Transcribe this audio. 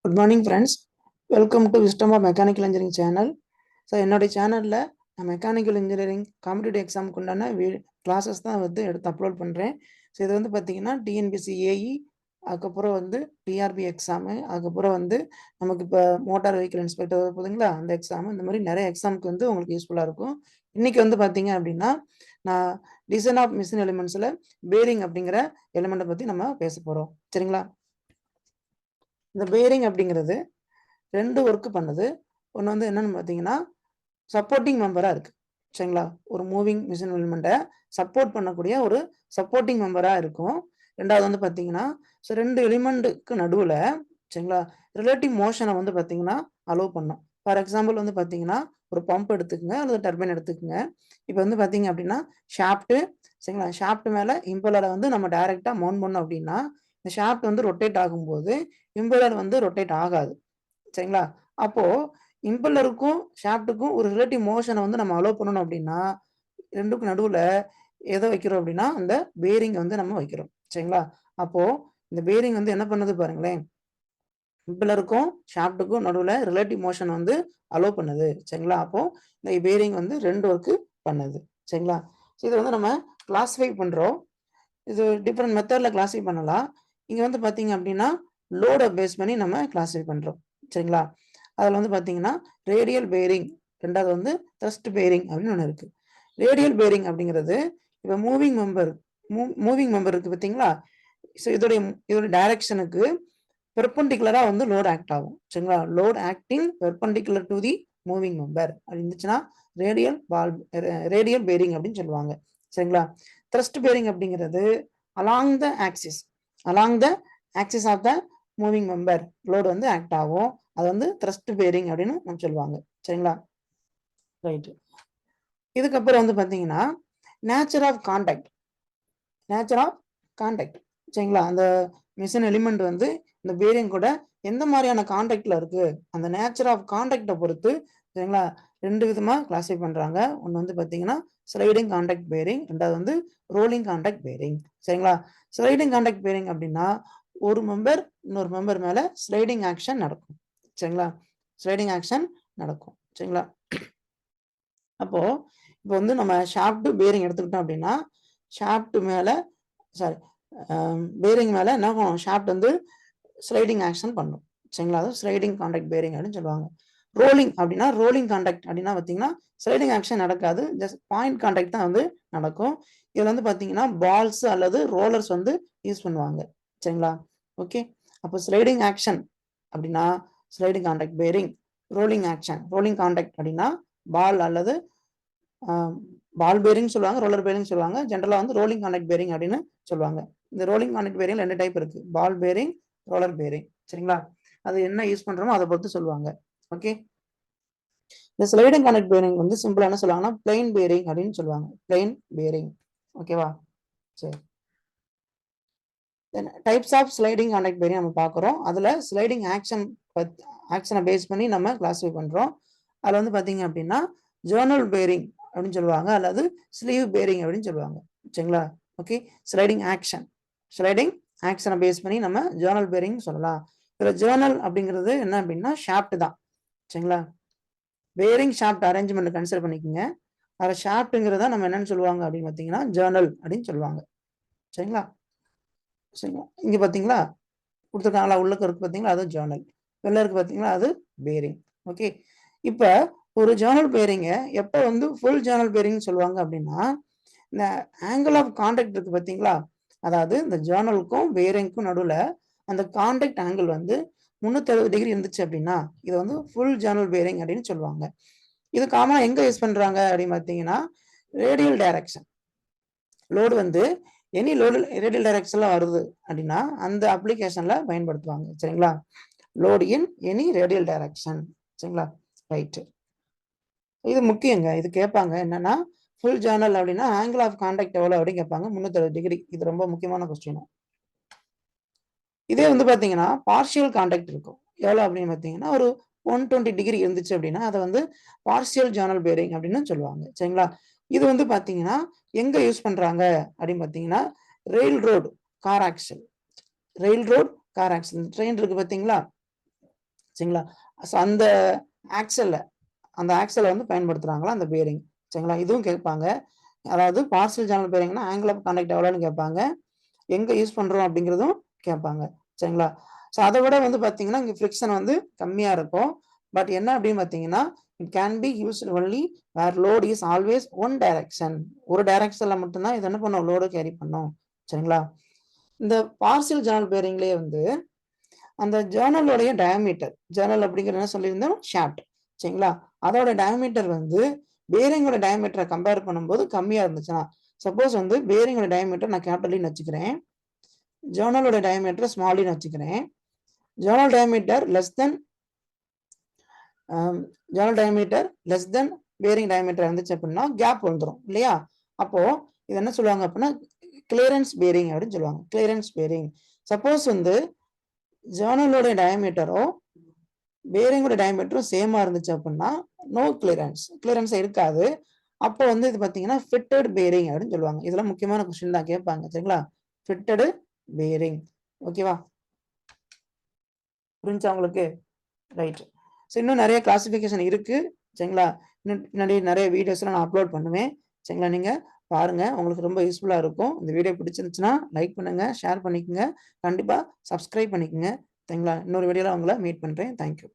Good morning, friends. Welcome to Wisdom of Mechanical Engineering channel. So, என்னோட சேனல்ல நான் mechanical engineering competitive எக்ஸாமுக்கு உண்டான கிளாஸஸ் தான் எடுத்து அப்லோட் பண்ணுறேன். ஸோ இது பார்த்தீங்கன்னா டிஎன்பிஎஸ்சி ஏஇ, அதுக்கப்புறம் டிஆர்பி எக்ஸாமு, அதுக்கப்புறம் நமக்கு இப்போ மோட்டார் வெஹிக்கிள் இன்ஸ்பெக்டர் போதுங்களா அந்த எக்ஸாமு, இந்த மாதிரி நிறைய எக்ஸாமுக்கு உங்களுக்கு யூஸ்ஃபுல்லாக இருக்கும். இன்னைக்கு பார்த்தீங்க அப்படின்னா நான் டிசைன் ஆஃப் மிஷின் எலிமெண்ட்ஸில் பேரிங் அப்படிங்கிற எலிமெண்ட்டை பற்றி நம்ம பேச போகிறோம். சரிங்களா? இந்த பேரிங் அப்படிங்கிறது ரெண்டு ஒர்க்கு பண்ணுது. ஒன்று என்னன்னு பார்த்தீங்கன்னா சப்போர்ட்டிங் மெம்பராக இருக்குது. சரிங்களா? ஒரு மூவிங் மிஷின் எலிமெண்ட்டை சப்போர்ட் பண்ணக்கூடிய ஒரு சப்போர்ட்டிங் மெம்பராக இருக்கும். ரெண்டாவது பார்த்தீங்கன்னா ஸோ ரெண்டு எலிமெண்ட்டுக்கு நடுவில் சரிங்களா ரிலேட்டிவ் மோஷனை பார்த்தீங்கன்னா அலோவ் பண்ணும். ஃபார் எக்ஸாம்பிள் பார்த்தீங்கன்னா ஒரு பம்ப் எடுத்துக்கங்க அல்லது டர்பைன் எடுத்துக்கங்க. இப்போ பார்த்தீங்க அப்படின்னா ஷாஃப்ட்டு சரிங்களா, ஷாஃப்ட் மேலே இம்பலரை நம்ம டைரெக்டாக மவுண்ட் பண்ணோம் அப்படின்னா இந்த ஷாஃப்ட் ரொட்டேட் ஆகும்போது இம்பலர் ரொட்டேட் ஆகாது. சரிங்களா? அப்போ இம்பல்லருக்கும் ஷாஃப்ட்டுக்கும் ஒரு ரிலேட்டிவ் மோஷனை நம்ம அலோவ் பண்ணணும் அப்படின்னா ரெண்டுக்கும் நடுவில் எதை வைக்கிறோம் அப்படின்னா அந்த பேரிங் நம்ம வைக்கிறோம். சரிங்களா? அப்போ இந்த பேரிங் என்ன பண்ணுது பாருங்களேன், இம்பல்லருக்கும் ஷாஃப்ட்டுக்கும் நடுவில் ரிலேட்டிவ் மோஷன் அலோவ் பண்ணுது. சரிங்களா? அப்போ இந்த பேரிங் ரெண்டு ஒர்க்கு பண்ணுது. சரிங்களா? இதை நம்ம கிளாஸிஃபை பண்ணுறோம். இது டிஃப்ரெண்ட் மெத்தடில் கிளாஸிஃபை பண்ணலாம். இங்கே பார்த்தீங்க அப்படின்னா லோடை பேஸ் பண்ணி நம்ம கிளாஸிஃபை பண்ணுறோம். சரிங்களா? அதில் பார்த்தீங்கன்னா ரேடியல் பேரிங், ரெண்டாவது த்ரஸ்ட் பேரிங் அப்படின்னு ஒன்று இருக்குது. ரேடியல் பேரிங் அப்படிங்கிறது இப்போ மூவிங் மெம்பர் இருக்குது பார்த்தீங்களா? ஸோ இதோடைய டைரக்ஷனுக்கு பெர்பெண்டிகுலராக லோட் ஆக்ட் ஆகும். சரிங்களா? Load acting perpendicular to the moving member அப்படி இருந்துச்சுன்னா ரேடியல் பேரிங் அப்படின்னு சொல்லுவாங்க. சரிங்களா? த்ரஸ்ட் பேரிங் அப்படிங்கிறது along the axis of the moving member load act ஆகும். அது த்ரஸ்ட் பேரிங் அப்படின்னு நம்ம சொல்லுவாங்க. சரிங்களா? ரைட். இதுக்கப்புறம் பார்த்தீங்கன்னா நேச்சர் ஆஃப் கான்டாக்ட். சரிங்களா? அந்த மிஷின் எலிமெண்ட் இந்த பேரிங் கூட எந்த மாதிரியான கான்டாக்ட்ல இருக்கு, அந்த நேச்சர் ஆஃப் கான்டாக்டை பொறுத்து சரிங்களா ரெண்டு விதமா கிளாஸிஃபை பண்றாங்க. ஒன்று பார்த்தீங்கன்னா ஸ்லைடிங் கான்டாக்ட் பேரிங், ரெண்டாவது ரோலிங் கான்டாக்ட் பேரிங். சரிங்களா? ஸ்லைடிங் கான்டாக்ட் பேரிங் அப்படின்னா ஒரு மெம்பர் இன்னொரு மெம்பர் மேல ஸ்லைடிங் ஆக்ஷன் நடக்கும். சரிங்களா? ஸ்லைடிங் ஆக்ஷன் நடக்கும். சரிங்களா? அப்போ இப்போ நம்ம ஷாஃப்ட் பேரிங் எடுத்துக்கிட்டோம் அப்படின்னா ஷாஃப்ட் மேல பேரிங் மேல என்ன பண்ணும், ஷாஃப்ட் ஸ்லைடிங் ஆக்ஷன் பண்ணும். சரிங்களா? அது ஸ்லைடிங் கான்டாக்ட் பேரிங் அப்படின்னு சொல்லுவாங்க. ரோலிங் அப்படின்னா ரோலிங் கான்டாக்ட் அப்படின்னா பார்த்தீங்கன்னா ஸ்லைடிங் ஆக்ஷன் நடக்காது, ஜஸ்ட் பாயிண்ட் கான்டாக்ட் தான் நடக்கும். இதுல பார்த்தீங்கன்னா பால்ஸ் அல்லது ரோலர்ஸ் யூஸ் பண்ணுவாங்க. சரிங்களா? ஓகே. அப்போ ஸ்லைடிங் ஆக்ஷன் அப்படின்னா sliding contact bearing, rolling contact அப்படின்னா பால் அல்லது பால் பேரிங் சொல்லுவாங்க, ரோலர் பேரிங் சொல்லுவாங்க. ஜென்ரலா ரோலிங் கான்டாக்ட் பேரிங் அப்படின்னு சொல்லுவாங்க. இந்த ரோலிங் கான்டாக்ட் பேரிங் ரெண்டு டைப் இருக்கு, பால் பேரிங், ரோலர் பேரிங். சரிங்களா? அது என்ன யூஸ் பண்றோமோ அதை பொறுத்து சொல்லுவாங்க. ஓகே. இந்த ஸ்லைடிங் கான்டாக்ட் பேரிங் சிம்பிளா என்ன சொல்லுவாங்கன்னா பிளைன் பேரிங் அப்படின்னு சொல்லுவாங்க. Plain bearing. ஓகேவா? சரி. Types of sliding contact bearing நம்ம பார்க்குறோம். அதில் ஸ்லைடிங் ஆக்ஷனை பேஸ் பண்ணி நம்ம கிளாஸிஃபை பண்ணுறோம். அதில் பார்த்தீங்க அப்படின்னா ஜேர்னல் பேரிங் அப்படின்னு சொல்லுவாங்க, அல்லது ஸ்லீவ் பேரிங் அப்படின்னு சொல்லுவாங்க. சரிங்களா? ஓகே. ஸ்லைடிங் ஆக்ஷனை பேஸ் பண்ணி நம்ம ஜேர்னல் பேரிங் சொல்லலாம். இதில் ஜேர்னல் அப்படிங்கிறது என்ன அப்படின்னா ஷாஃப்ட் தான். சரிங்களா? பேரிங் ஷாஃப்ட் அரேஞ்ச்மெண்ட் கன்சிடர் பண்ணிக்கோங்க. அதில் ஷாஃப்ட்டுங்கிறத நம்ம என்னன்னு சொல்லுவாங்க அப்படின்னு பார்த்தீங்கன்னா ஜேர்னல் அப்படின்னு சொல்லுவாங்க. சரிங்களா? சரிங்களா? இங்க பாத்தீங்களா கொடுத்துருக்காங்களா, உள்ளுக்கு இருக்கு பாத்தீங்களா, அது ஜேர்னல். வெளில இருக்கு பாத்தீங்களா, அது பேரிங். ஓகே. இப்ப ஒரு ஜேர்னல் பேரிங்க எப்ப ஃபுல் ஜேர்னல் பேரிங் சொல்லுவாங்க அப்படின்னா இந்த ஆங்கிள் ஆஃப் கான்டாக்ட் இருக்கு பாத்தீங்களா, அதாவது இந்த ஜேர்னலுக்கும் பேரிங்க்கும் நடுவுல அந்த கான்டாக்ட் ஆங்கிள் 360 டிகிரி இருந்துச்சு அப்படின்னா இது ஃபுல் ஜேர்னல் பேரிங் அப்படின்னு சொல்லுவாங்க. இது காமனா எங்க யூஸ் பண்றாங்க அப்படின்னு பாத்தீங்கன்னா radial direction. Load any load radial டைரக்ஷன்ல வருது அப்படின்னா அந்த அப்ளிகேஷன்ல பயன்படுத்துவாங்க. சரிங்களா? Load in any radial direction. சரிங்களா? ரைட். இது முக்கியங்க, இது கேட்பாங்க. என்னன்னா ஃபுல் ஜேர்னல் அப்படின்னா ஆங்கிள் ஆஃப் கான்டாக்ட் எவ்வளவு அப்படின்னு கேட்பாங்க. 360 டிகிரி. இது ரொம்ப முக்கியமான கொஸ்டின். இதே பாத்தீங்கன்னா பார்ஷியல் கான்டாக்ட் இருக்கும். எவ்வளவு அப்படின்னு பாத்தீங்கன்னா ஒரு 120 டிகிரி இருந்துச்சு அப்படின்னா அதை பார்ஷியல் ஜேர்னல் பேரிங் அப்படின்னு சொல்லுவாங்க. சரிங்களா? இது பாத்தீங்கன்னா எங்க யூஸ் பண்றாங்க அப்படின்னு பாத்தீங்கன்னா rail road car axle. Train இருக்கு பாத்தீங்களா, சரிங்களா? ஸோ அந்த ஆக்சல்ல வந்து பயன்படுத்துறாங்களா அந்த பேரிங். சரிங்களா? இதுவும் கேட்பாங்க. அதாவது பார்ஷியல் ஜன்னல் பேரிங்னா ஆங்கிள் ஆஃப் கான்டாக்ட் எவ்வளோன்னு கேட்பாங்க. எங்க யூஸ் பண்றோம் அப்படிங்கிறதும் கேட்பாங்க. சரிங்களா? ஸோ அத விட வந்து பார்த்தீங்கன்னா, இங்க ஃப்ரிக்ஷன் வந்து கம்மியா இருக்கும். பட் என்ன அப்படின்னு பார்த்தீங்கன்னா, it can be used only where load is always one direction. ஒரு டைரக்ஷன்ல மட்டும் தான் இது என்ன பண்ணும்? லோட கேரி பண்ணும். சரிங்களா? இந்த பார்ஷியல் ஜன்னல் பேரிங்லயே வந்து அந்த ஜர்னலுடைய டயாமீட்டர் ஜர்னல் அப்படிங்கிறது என்ன சொல்லியிருந்தோம்? ஷாஃப்ட். சரிங்களா? அதோட டயாமீட்டர் வந்து பேரிங்கோட டயாமீட்டரை கம்பேர் பண்ணும்போது கம்மியா இருந்துச்சுன்னா, சப்போஸ் வந்து பேரிங்கோட டயாமீட்டர் நான் கேபிட்டல் வச்சுக்கிறேன். ஜர்னலோட டயாமீட்டர் ஸ்மால் வச்சுக்கிறேன். Journal diameter less than journal diameter less than bearing diameter இருந்துச்சு அப்படின்னா கேப் வந்துரும் இல்லையா? அப்போ இது என்ன சொல்லுவாங்க அப்படின்னா கிளியரன்ஸ் பேரிங் அப்படின்னு சொல்லுவாங்க. Clearance bearing. சப்போஸ் வந்து ஜர்னலோட டயாமீட்டரும் பேரிங்கோட டயாமீட்டரும் சேமா இருந்துச்சு அப்படின்னா நோ கிளியரன்ஸ் இருக்காது. அப்போ வந்து இது பார்த்தீங்கன்னா ஃபிட்டட் பேரிங் அப்படின்னு சொல்லுவாங்க. இதெல்லாம் முக்கியமான கொஸ்டின் தான் கேட்பாங்க. சரிங்களா? Fitted bearing. ஓகேவா? புரிஞ்சா உங்களுக்கு? ரைட். ஸோ இன்னும் நிறைய கிளாசிஃபிகேஷன் இருக்கு. சரிங்களா? இன்னும் நிறைய வீடியோஸ்லாம் நான் அப்லோட் பண்ணுவேன். சரிங்களா? நீங்க பாருங்க. உங்களுக்கு ரொம்ப யூஸ்ஃபுல்லா இருக்கும். இந்த வீடியோ பிடிச்சிருந்துச்சுன்னா லைக் பண்ணுங்க, ஷேர் பண்ணிக்கங்க. கண்டிப்பா சப்ஸ்கிரைப் பண்ணிக்கங்க. சரிங்களா? இன்னொரு வீடியோல உங்களை மீட் பண்றேன். Thank you.